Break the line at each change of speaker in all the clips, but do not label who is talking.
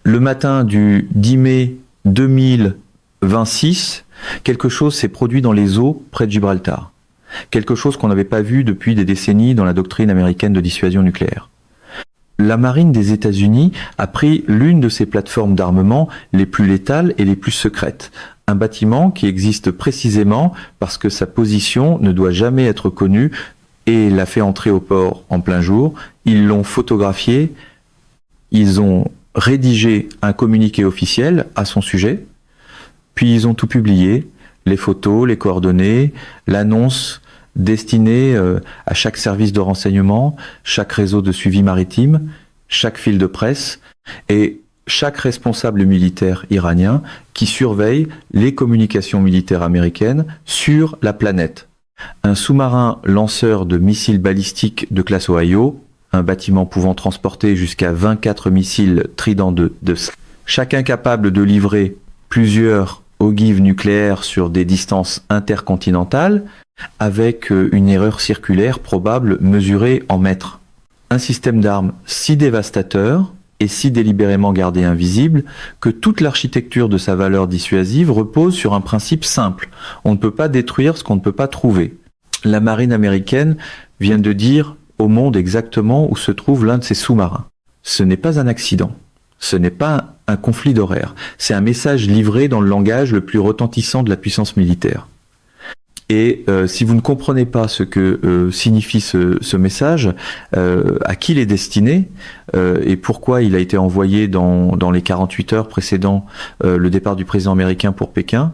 Le matin du 10 mai 2026, quelque chose s'est produit dans les eaux près de Gibraltar. Quelque chose qu'on n'avait pas vu depuis des décennies dans la doctrine américaine de dissuasion nucléaire. La marine des États-Unis a pris l'une de ces plateformes d'armement les plus létales et les plus secrètes. Un bâtiment qui existe précisément parce que sa position ne doit jamais être connue et l'a fait entrer au port en plein jour. Ils l'ont photographié, ils ont rédigé un communiqué officiel à son sujet, puis ils ont tout publié, les photos, les coordonnées, l'annonce destinée à chaque service de renseignement, chaque réseau de suivi maritime, chaque fil de presse et chaque responsable militaire iranien qui surveille les communications militaires américaines sur la planète. Un sous-marin lanceur de missiles balistiques de classe Ohio, un bâtiment pouvant transporter jusqu'à 24 missiles Trident II, chacun capable de livrer plusieurs ogives nucléaires sur des distances intercontinentales, avec une erreur circulaire probable mesurée en mètres. Un système d'armes si dévastateur et si délibérément gardé invisible que toute l'architecture de sa valeur dissuasive repose sur un principe simple. On ne peut pas détruire ce qu'on ne peut pas trouver. La marine américaine vient de dire au monde exactement où se trouve l'un de ses sous-marins. Ce n'est pas un accident. Ce n'est pas un conflit d'horaires. C'est un message livré dans le langage le plus retentissant de la puissance militaire. Et si vous ne comprenez pas ce que signifie ce message, à qui il est destiné et pourquoi il a été envoyé dans les 48 heures précédant le départ du président américain pour Pékin,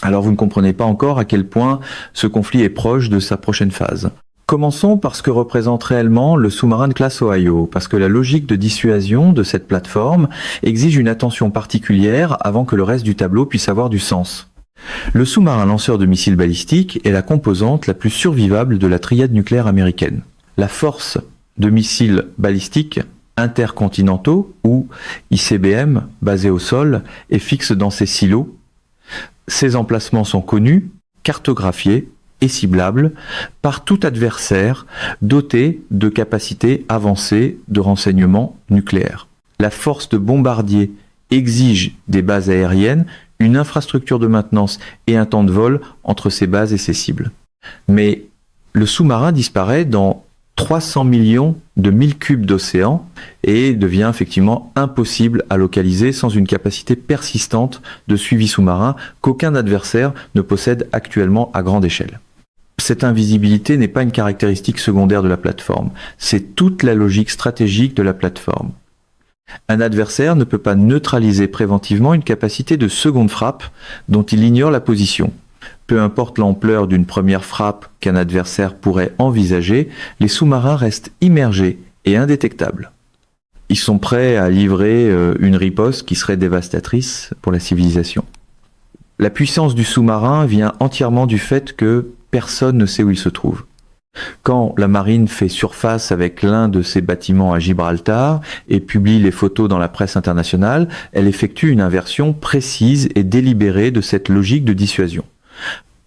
alors vous ne comprenez pas encore à quel point ce conflit est proche de sa prochaine phase. Commençons par ce que représente réellement le sous-marin de classe Ohio, parce que la logique de dissuasion de cette plateforme exige une attention particulière avant que le reste du tableau puisse avoir du sens. Le sous-marin lanceur de missiles balistiques est la composante la plus survivable de la triade nucléaire américaine. La force de missiles balistiques intercontinentaux, ou ICBM, basés au sol, est fixe dans ces silos. Ces emplacements sont connus, cartographiés et ciblables par tout adversaire doté de capacités avancées de renseignement nucléaire. La force de bombardier exige des bases aériennes, une infrastructure de maintenance et un temps de vol entre ces bases et ces cibles. Mais le sous-marin disparaît dans 300 millions de 1000 cubes d'océan et devient effectivement impossible à localiser sans une capacité persistante de suivi sous-marin qu'aucun adversaire ne possède actuellement à grande échelle. Cette invisibilité n'est pas une caractéristique secondaire de la plateforme, c'est toute la logique stratégique de la plateforme. Un adversaire ne peut pas neutraliser préventivement une capacité de seconde frappe dont il ignore la position. Peu importe l'ampleur d'une première frappe qu'un adversaire pourrait envisager, les sous-marins restent immergés et indétectables. Ils sont prêts à livrer une riposte qui serait dévastatrice pour la civilisation. La puissance du sous-marin vient entièrement du fait que personne ne sait où il se trouve. Quand la marine fait surface avec l'un de ses bâtiments à Gibraltar et publie les photos dans la presse internationale, elle effectue une inversion précise et délibérée de cette logique de dissuasion.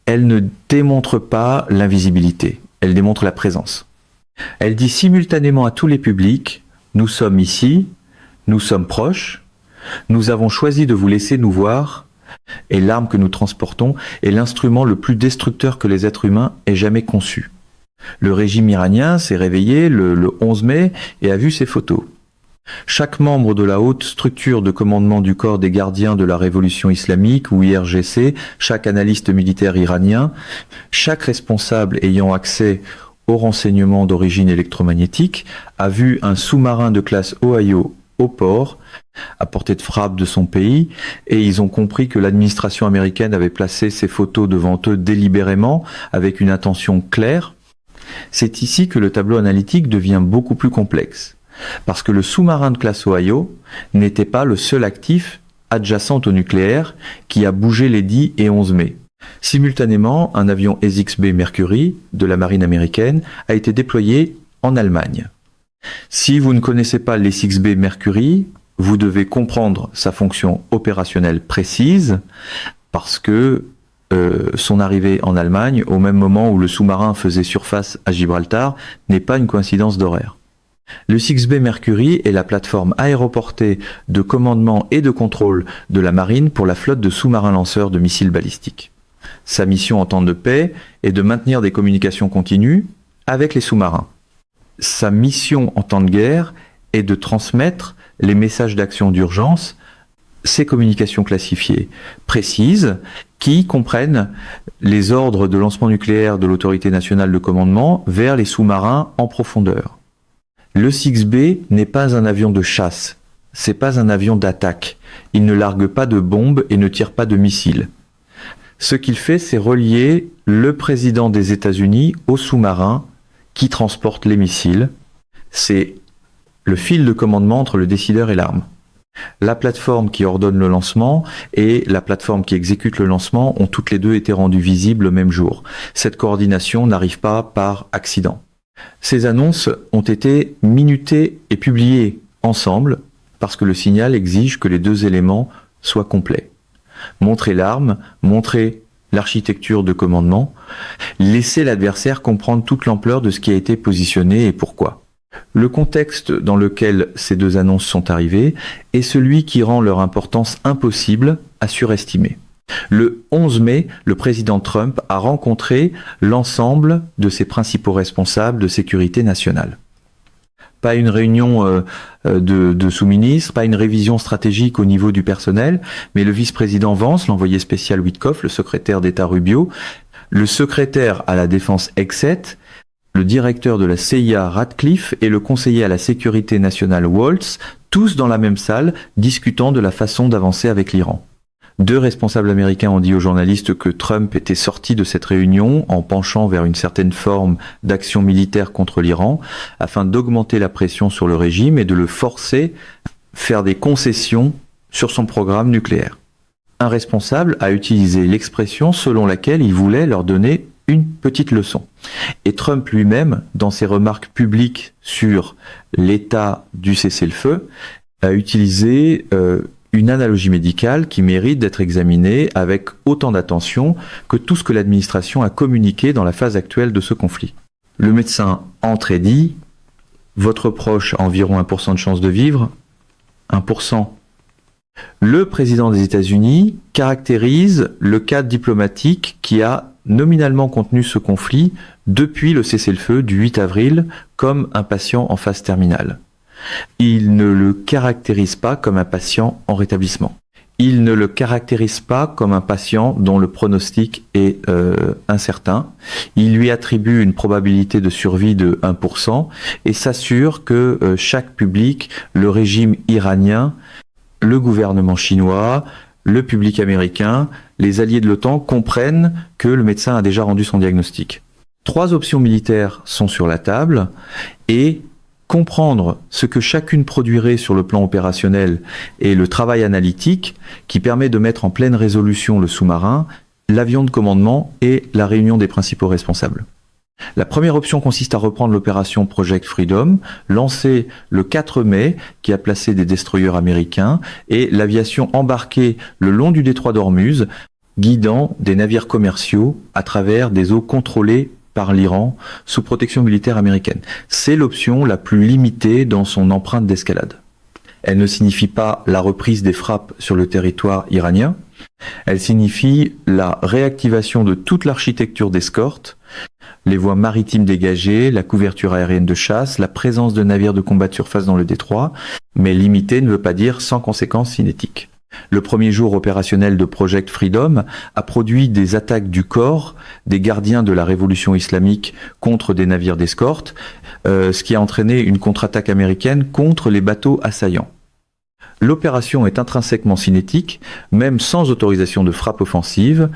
Elle ne démontre pas l'invisibilité, elle démontre la présence. Elle dit simultanément à tous les publics, nous sommes ici, nous sommes proches, nous avons choisi de vous laisser nous voir, et l'arme que nous transportons est l'instrument le plus destructeur que les êtres humains aient jamais conçu. Le régime iranien s'est réveillé le 11 mai et a vu ces photos. Chaque membre de la haute structure de commandement du corps des gardiens de la révolution islamique ou IRGC, chaque analyste militaire iranien, chaque responsable ayant accès aux renseignements d'origine électromagnétique a vu un sous-marin de classe Ohio au port, à portée de frappe de son pays, et ils ont compris que l'administration américaine avait placé ces photos devant eux délibérément, avec une intention claire. C'est ici que le tableau analytique devient beaucoup plus complexe, parce que le sous-marin de classe Ohio n'était pas le seul actif adjacent au nucléaire qui a bougé les 10 et 11 mai. Simultanément, un avion SXB Mercury de la marine américaine a été déployé en Allemagne. Si vous ne connaissez pas l'SXB Mercury, vous devez comprendre sa fonction opérationnelle précise, parce que son arrivée en Allemagne, au même moment où le sous-marin faisait surface à Gibraltar, n'est pas une coïncidence d'horaire. Le 6B Mercury est la plateforme aéroportée de commandement et de contrôle de la marine pour la flotte de sous-marins lanceurs de missiles balistiques. Sa mission en temps de paix est de maintenir des communications continues avec les sous-marins. Sa mission en temps de guerre est de transmettre les messages d'action d'urgence, ces communications classifiées précises qui comprennent les ordres de lancement nucléaire de l'autorité nationale de commandement vers les sous-marins en profondeur. Le 6B n'est pas un avion de chasse, c'est pas un avion d'attaque. Il ne largue pas de bombes et ne tire pas de missiles. Ce qu'il fait, c'est relier le président des États-Unis aux sous-marins qui transportent les missiles. C'est le fil de commandement entre le décideur et l'arme. La plateforme qui ordonne le lancement et la plateforme qui exécute le lancement ont toutes les deux été rendues visibles le même jour. Cette coordination n'arrive pas par accident. Ces annonces ont été minutées et publiées ensemble parce que le signal exige que les deux éléments soient complets. Montrer l'arme, montrer l'architecture de commandement, laisser l'adversaire comprendre toute l'ampleur de ce qui a été positionné et pourquoi. Le contexte dans lequel ces deux annonces sont arrivées est celui qui rend leur importance impossible à surestimer. Le 11 mai, le président Trump a rencontré l'ensemble de ses principaux responsables de sécurité nationale. Pas une réunion de sous-ministres, pas une révision stratégique au niveau du personnel, mais le vice-président Vance, l'envoyé spécial Witkoff, le secrétaire d'État Rubio, le secrétaire à la défense Exet, le directeur de la CIA Ratcliffe et le conseiller à la sécurité nationale Waltz, tous dans la même salle, discutant de la façon d'avancer avec l'Iran. Deux responsables américains ont dit aux journalistes que Trump était sorti de cette réunion en penchant vers une certaine forme d'action militaire contre l'Iran, afin d'augmenter la pression sur le régime et de le forcer à faire des concessions sur son programme nucléaire. Un responsable a utilisé l'expression selon laquelle il voulait leur donner une petite leçon. Et Trump lui-même, dans ses remarques publiques sur l'état du cessez-le-feu, a utilisé une analogie médicale qui mérite d'être examinée avec autant d'attention que tout ce que l'administration a communiqué dans la phase actuelle de ce conflit. Le médecin entre et dit « Votre proche a environ 1% de chance de vivre, 1%. » Le président des États-Unis caractérise le cadre diplomatique qui a nominalement contenu ce conflit depuis le cessez-le-feu du 8 avril comme un patient en phase terminale. Il ne le caractérise pas comme un patient en rétablissement. Il ne le caractérise pas comme un patient dont le pronostic est incertain. Il lui attribue une probabilité de survie de 1% et s'assure que chaque public, le régime iranien, le gouvernement chinois, le public américain, les alliés de l'OTAN comprennent que le médecin a déjà rendu son diagnostic. 3 options militaires sont sur la table et comprendre ce que chacune produirait sur le plan opérationnel et le travail analytique qui permet de mettre en pleine résolution le sous-marin, l'avion de commandement et la réunion des principaux responsables. La première option consiste à reprendre l'opération Project Freedom, lancée le 4 mai, qui a placé des destroyers américains et l'aviation embarquée le long du détroit d'Ormuz, guidant des navires commerciaux à travers des eaux contrôlées par l'Iran sous protection militaire américaine. C'est l'option la plus limitée dans son empreinte d'escalade. Elle ne signifie pas la reprise des frappes sur le territoire iranien, elle signifie la réactivation de toute l'architecture d'escorte, les voies maritimes dégagées, la couverture aérienne de chasse, la présence de navires de combat de surface dans le détroit, mais limité ne veut pas dire sans conséquences cinétiques. Le premier jour opérationnel de Project Freedom a produit des attaques du corps des gardiens de la révolution islamique contre des navires d'escorte, ce qui a entraîné une contre-attaque américaine contre les bateaux assaillants. L'opération est intrinsèquement cinétique, même sans autorisation de frappe offensive,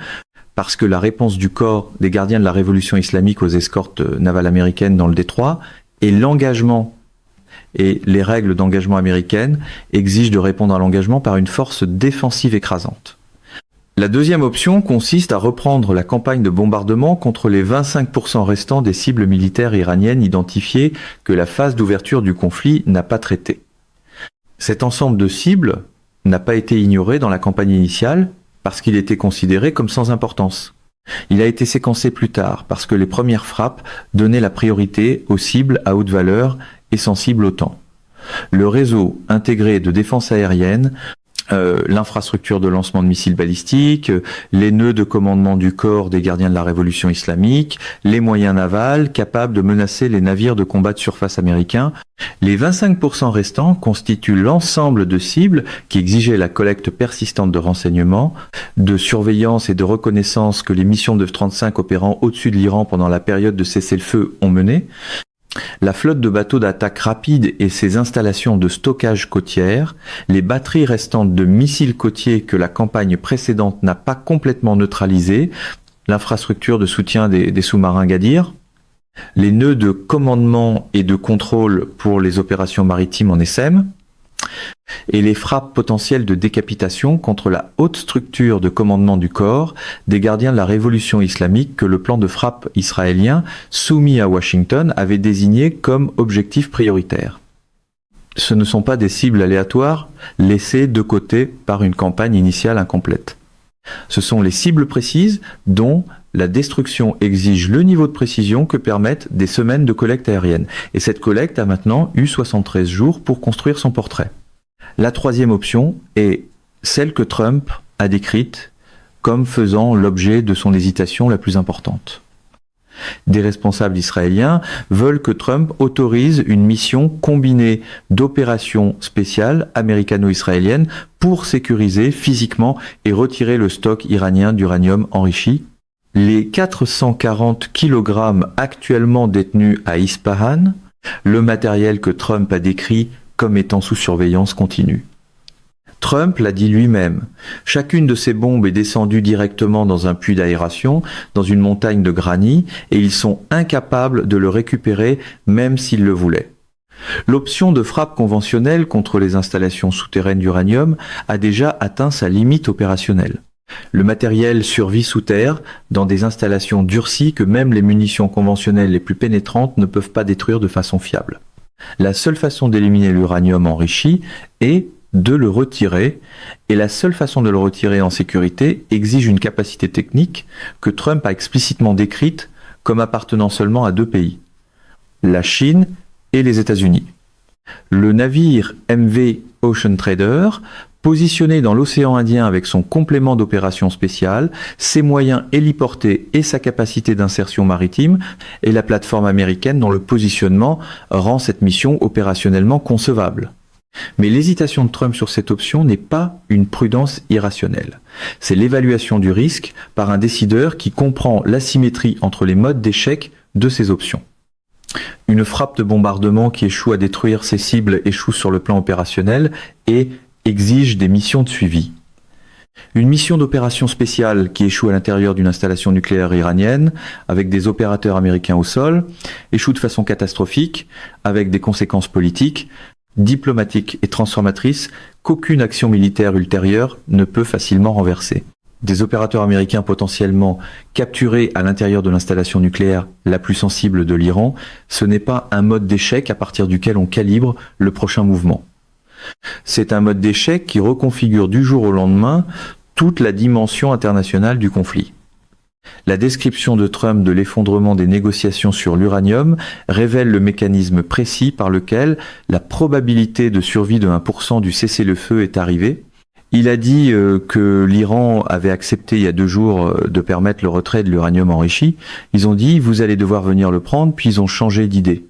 parce que la réponse du corps des gardiens de la révolution islamique aux escortes navales américaines dans le détroit et l'engagement et les règles d'engagement américaines exigent de répondre à l'engagement par une force défensive écrasante. La deuxième option consiste à reprendre la campagne de bombardement contre les 25% restants des cibles militaires iraniennes identifiées que la phase d'ouverture du conflit n'a pas traitées. Cet ensemble de cibles n'a pas été ignoré dans la campagne initiale parce qu'il était considéré comme sans importance. Il a été séquencé plus tard parce que les premières frappes donnaient la priorité aux cibles à haute valeur est sensible au temps. Le réseau intégré de défense aérienne, l'infrastructure de lancement de missiles balistiques, les nœuds de commandement du corps des gardiens de la révolution islamique, les moyens navals capables de menacer les navires de combat de surface américains. Les 25% restants constituent l'ensemble de cibles qui exigeaient la collecte persistante de renseignements, de surveillance et de reconnaissance que les missions de F-35 opérant au-dessus de l'Iran pendant la période de cessez-le-feu ont mené. La flotte de bateaux d'attaque rapide et ses installations de stockage côtières, les batteries restantes de missiles côtiers que la campagne précédente n'a pas complètement neutralisées, l'infrastructure de soutien des sous-marins Gadir, les nœuds de commandement et de contrôle pour les opérations maritimes en SM, et les frappes potentielles de décapitation contre la haute structure de commandement du corps des gardiens de la révolution islamique que le plan de frappe israélien soumis à Washington avait désigné comme objectif prioritaire. Ce ne sont pas des cibles aléatoires laissées de côté par une campagne initiale incomplète. Ce sont les cibles précises dont la destruction exige le niveau de précision que permettent des semaines de collecte aérienne. Et cette collecte a maintenant eu 73 jours pour construire son portrait. La troisième option est celle que Trump a décrite comme faisant l'objet de son hésitation la plus importante. Des responsables israéliens veulent que Trump autorise une mission combinée d'opérations spéciales américano-israéliennes pour sécuriser physiquement et retirer le stock iranien d'uranium enrichi. Les 440 kg actuellement détenus à Ispahan, le matériel que Trump a décrit comme étant sous surveillance continue. Trump l'a dit lui-même, chacune de ces bombes est descendue directement dans un puits d'aération, dans une montagne de granit, et ils sont incapables de le récupérer même s'ils le voulaient. L'option de frappe conventionnelle contre les installations souterraines d'uranium a déjà atteint sa limite opérationnelle. Le matériel survit sous terre, dans des installations durcies que même les munitions conventionnelles les plus pénétrantes ne peuvent pas détruire de façon fiable. La seule façon d'éliminer l'uranium enrichi est de le retirer, et la seule façon de le retirer en sécurité exige une capacité technique que Trump a explicitement décrite comme appartenant seulement à deux pays, la Chine et les États-Unis. Le navire MV Ocean Trader, positionné dans l'océan Indien avec son complément d'opération spéciale, ses moyens héliportés et sa capacité d'insertion maritime, est la plateforme américaine dont le positionnement rend cette mission opérationnellement concevable. Mais l'hésitation de Trump sur cette option n'est pas une prudence irrationnelle. C'est l'évaluation du risque par un décideur qui comprend l'asymétrie entre les modes d'échec de ces options. Une frappe de bombardement qui échoue à détruire ses cibles échoue sur le plan opérationnel et exige des missions de suivi. Une mission d'opération spéciale qui échoue à l'intérieur d'une installation nucléaire iranienne, avec des opérateurs américains au sol, échoue de façon catastrophique, avec des conséquences politiques, diplomatiques et transformatrices qu'aucune action militaire ultérieure ne peut facilement renverser. Des opérateurs américains potentiellement capturés à l'intérieur de l'installation nucléaire la plus sensible de l'Iran, ce n'est pas un mode d'échec à partir duquel on calibre le prochain mouvement. C'est un mode d'échec qui reconfigure du jour au lendemain toute la dimension internationale du conflit. La description de Trump de l'effondrement des négociations sur l'uranium révèle le mécanisme précis par lequel la probabilité de survie de 1% du cessez-le-feu est arrivée. Il a dit que l'Iran avait accepté il y a 2 jours de permettre le retrait de l'uranium enrichi. Ils ont dit « vous allez devoir venir le prendre », puis ils ont changé d'idée.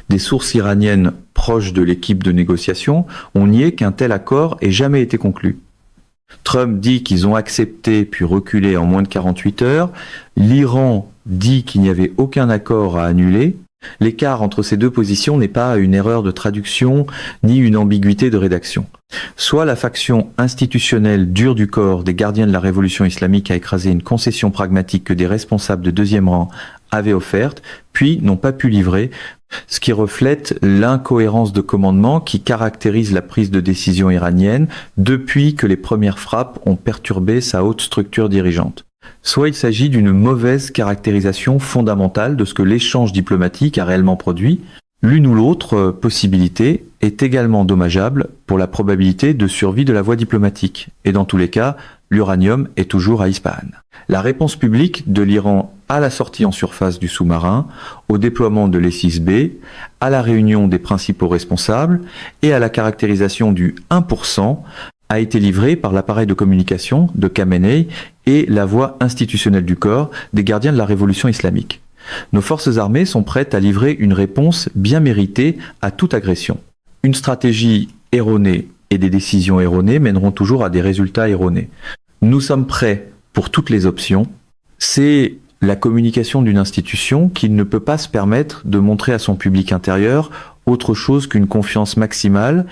Des sources iraniennes proches de l'équipe de négociation ont nié qu'un tel accord ait jamais été conclu. Trump dit qu'ils ont accepté puis reculé en moins de 48 heures. L'Iran dit qu'il n'y avait aucun accord à annuler. L'écart entre ces deux positions n'est pas une erreur de traduction ni une ambiguïté de rédaction. Soit la faction institutionnelle dure du corps des gardiens de la révolution islamique a écrasé une concession pragmatique que des responsables de deuxième rang avaient offerte, puis n'ont pas pu livrer, ce qui reflète l'incohérence de commandement qui caractérise la prise de décision iranienne depuis que les premières frappes ont perturbé sa haute structure dirigeante. Soit il s'agit d'une mauvaise caractérisation fondamentale de ce que l'échange diplomatique a réellement produit. L'une ou l'autre possibilité est également dommageable pour la probabilité de survie de la voie diplomatique. Et dans tous les cas, l'uranium est toujours à Ispahan. La réponse publique de l'Iran à la sortie en surface du sous-marin, au déploiement de l'E-6B, à la réunion des principaux responsables et à la caractérisation du 1%, a été livrée par l'appareil de communication de Khamenei et la voie institutionnelle du corps des gardiens de la révolution islamique. Nos forces armées sont prêtes à livrer une réponse bien méritée à toute agression. Une stratégie erronée et des décisions erronées mèneront toujours à des résultats erronés. Nous sommes prêts pour toutes les options. C'est la communication d'une institution qui ne peut pas se permettre de montrer à son public intérieur autre chose qu'une confiance maximale,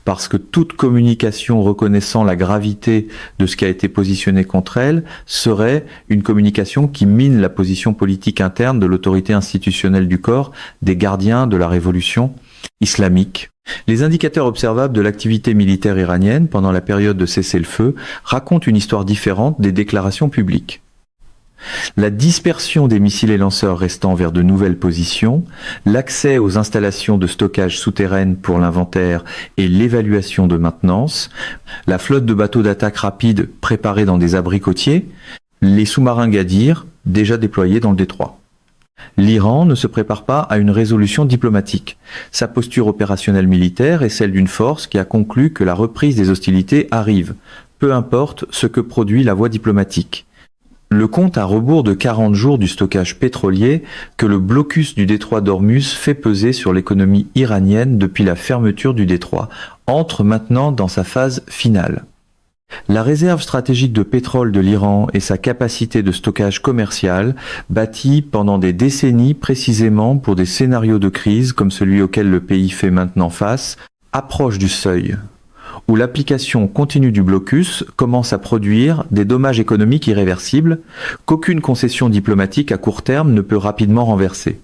parce que toute communication reconnaissant la gravité de ce qui a été positionné contre elle serait une communication qui mine la position politique interne de l'autorité institutionnelle du corps des gardiens de la révolution islamique. Les indicateurs observables de l'activité militaire iranienne pendant la période de cessez-le-feu racontent une histoire différente des déclarations publiques. La dispersion des missiles et lanceurs restant vers de nouvelles positions, l'accès aux installations de stockage souterraines pour l'inventaire et l'évaluation de maintenance, la flotte de bateaux d'attaque rapide préparés dans des abris côtiers, les sous-marins Gadir déjà déployés dans le détroit. L'Iran ne se prépare pas à une résolution diplomatique. Sa posture opérationnelle militaire est celle d'une force qui a conclu que la reprise des hostilités arrive, peu importe ce que produit la voie diplomatique. Le compte à rebours de 40 jours du stockage pétrolier que le blocus du détroit d'Ormuz fait peser sur l'économie iranienne depuis la fermeture du détroit entre maintenant dans sa phase finale. La réserve stratégique de pétrole de l'Iran et sa capacité de stockage commercial, bâtie pendant des décennies précisément pour des scénarios de crise comme celui auquel le pays fait maintenant face, approche du seuil, où l'application continue du blocus commence à produire des dommages économiques irréversibles qu'aucune concession diplomatique à court terme ne peut rapidement renverser.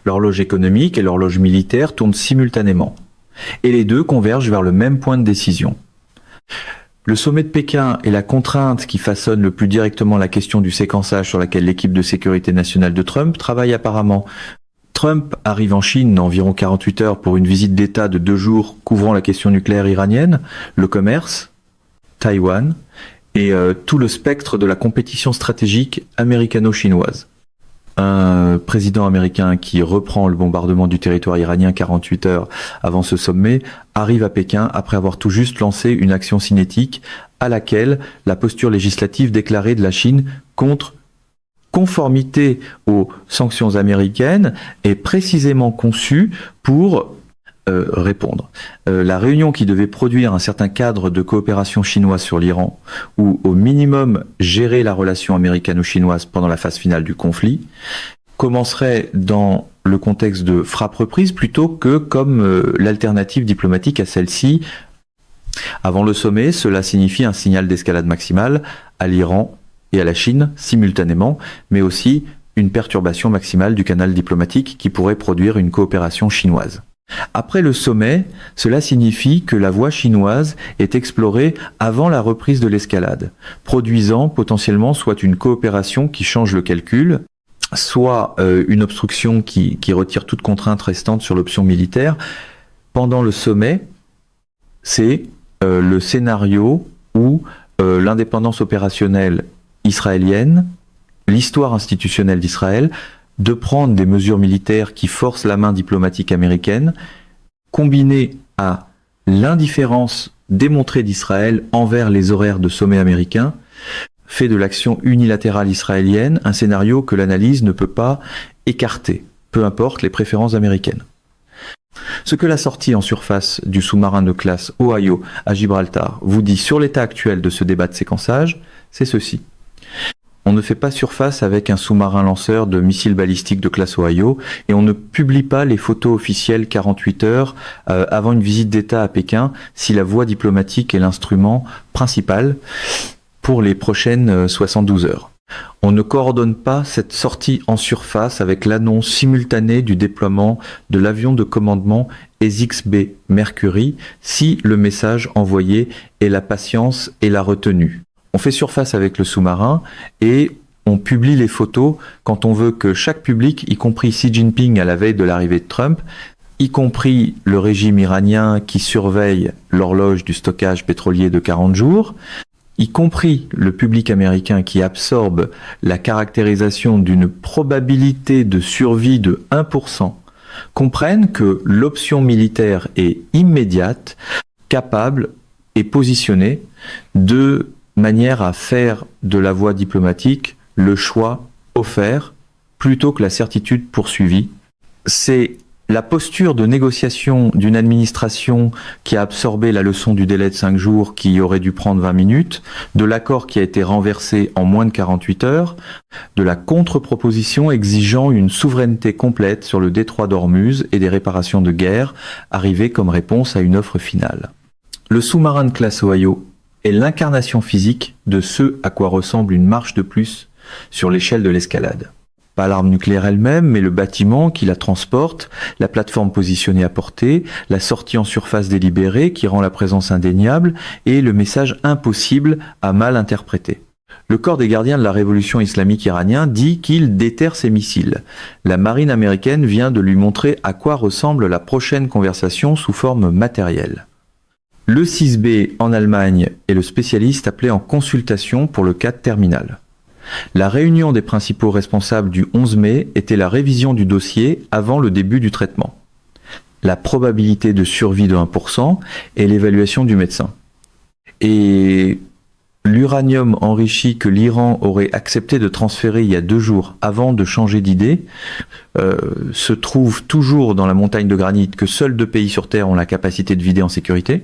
L'horloge économique et l'horloge militaire tournent simultanément, et les deux convergent vers le même point de décision. Le sommet de Pékin est la contrainte qui façonne le plus directement la question du séquençage sur laquelle l'équipe de sécurité nationale de Trump travaille apparemment. Trump arrive en Chine dans environ 48 heures pour une visite d'État de 2 jours couvrant la question nucléaire iranienne, le commerce, Taïwan et tout le spectre de la compétition stratégique américano-chinoise. Un président américain qui reprend le bombardement du territoire iranien 48 heures avant ce sommet arrive à Pékin après avoir tout juste lancé une action cinétique à laquelle la posture législative déclarée de la Chine contre conformité aux sanctions américaines est précisément conçue pour répondre. La réunion qui devait produire un certain cadre de coopération chinoise sur l'Iran, ou au minimum gérer la relation américano-chinoise pendant la phase finale du conflit, commencerait dans le contexte de frappe reprise plutôt que comme l'alternative diplomatique à celle-ci. Avant le sommet, cela signifie un signal d'escalade maximale à l'Iran et à la Chine simultanément, mais aussi une perturbation maximale du canal diplomatique qui pourrait produire une coopération chinoise. Après le sommet, cela signifie que la voie chinoise est explorée avant la reprise de l'escalade, produisant potentiellement soit une coopération qui change le calcul, soit une obstruction qui retire toute contrainte restante sur l'option militaire. Pendant le sommet, c'est le scénario où l'indépendance opérationnelle israélienne, l'histoire institutionnelle d'Israël, de prendre des mesures militaires qui forcent la main diplomatique américaine, combinées à l'indifférence démontrée d'Israël envers les horaires de sommet américains, fait de l'action unilatérale israélienne un scénario que l'analyse ne peut pas écarter, peu importe les préférences américaines. Ce que la sortie en surface du sous-marin de classe Ohio à Gibraltar vous dit sur l'état actuel de ce débat de séquençage, c'est ceci. On ne fait pas surface avec un sous-marin lanceur de missiles balistiques de classe Ohio et on ne publie pas les photos officielles 48 heures avant une visite d'État à Pékin si la voie diplomatique est l'instrument principal pour les prochaines 72 heures. On ne coordonne pas cette sortie en surface avec l'annonce simultanée du déploiement de l'avion de commandement ESIX-B Mercury si le message envoyé est la patience et la retenue. On fait surface avec le sous-marin et on publie les photos quand on veut que chaque public, y compris Xi Jinping à la veille de l'arrivée de Trump, y compris le régime iranien qui surveille l'horloge du stockage pétrolier de 40 jours, y compris le public américain qui absorbe la caractérisation d'une probabilité de survie de 1%, comprennent que l'option militaire est immédiate, capable et positionnée de manière à faire de la voie diplomatique le choix offert plutôt que la certitude poursuivie. C'est la posture de négociation d'une administration qui a absorbé la leçon du délai de 5 jours qui aurait dû prendre 20 minutes, de l'accord qui a été renversé en moins de 48 heures, de la contre-proposition exigeant une souveraineté complète sur le détroit d'Ormuz et des réparations de guerre arrivées comme réponse à une offre finale. Le sous-marin de classe Ohio est l'incarnation physique de ce à quoi ressemble une marche de plus sur l'échelle de l'escalade. Pas l'arme nucléaire elle-même, mais le bâtiment qui la transporte, la plateforme positionnée à portée, la sortie en surface délibérée qui rend la présence indéniable et le message impossible à mal interpréter. Le corps des gardiens de la révolution islamique iranien dit qu'il déterre ses missiles. La marine américaine vient de lui montrer à quoi ressemble la prochaine conversation sous forme matérielle. Le 6B en Allemagne est le spécialiste appelé en consultation pour le cas terminal. La réunion des principaux responsables du 11 mai était la révision du dossier avant le début du traitement. La probabilité de survie de 1% et l'évaluation du médecin. Et l'uranium enrichi que l'Iran aurait accepté de transférer il y a 2 jours avant de changer d'idée se trouve toujours dans la montagne de granit que seuls 2 pays sur Terre ont la capacité de vider en sécurité.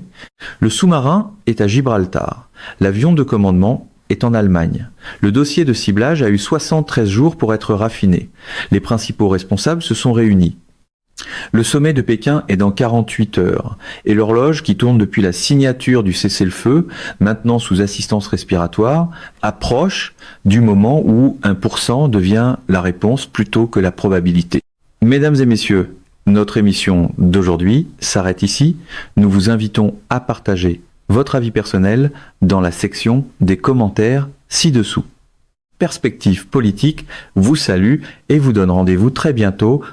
Le sous-marin est à Gibraltar. L'avion de commandement est en Allemagne. Le dossier de ciblage a eu 73 jours pour être raffiné. Les principaux responsables se sont réunis. Le sommet de Pékin est dans 48 heures et l'horloge qui tourne depuis la signature du cessez-le-feu, maintenant sous assistance respiratoire, approche du moment où 1% devient la réponse plutôt que la probabilité. Mesdames et messieurs, notre émission d'aujourd'hui s'arrête ici. Nous vous invitons à partager votre avis personnel dans la section des commentaires ci-dessous. Perspective politique vous salue et vous donne rendez-vous très bientôt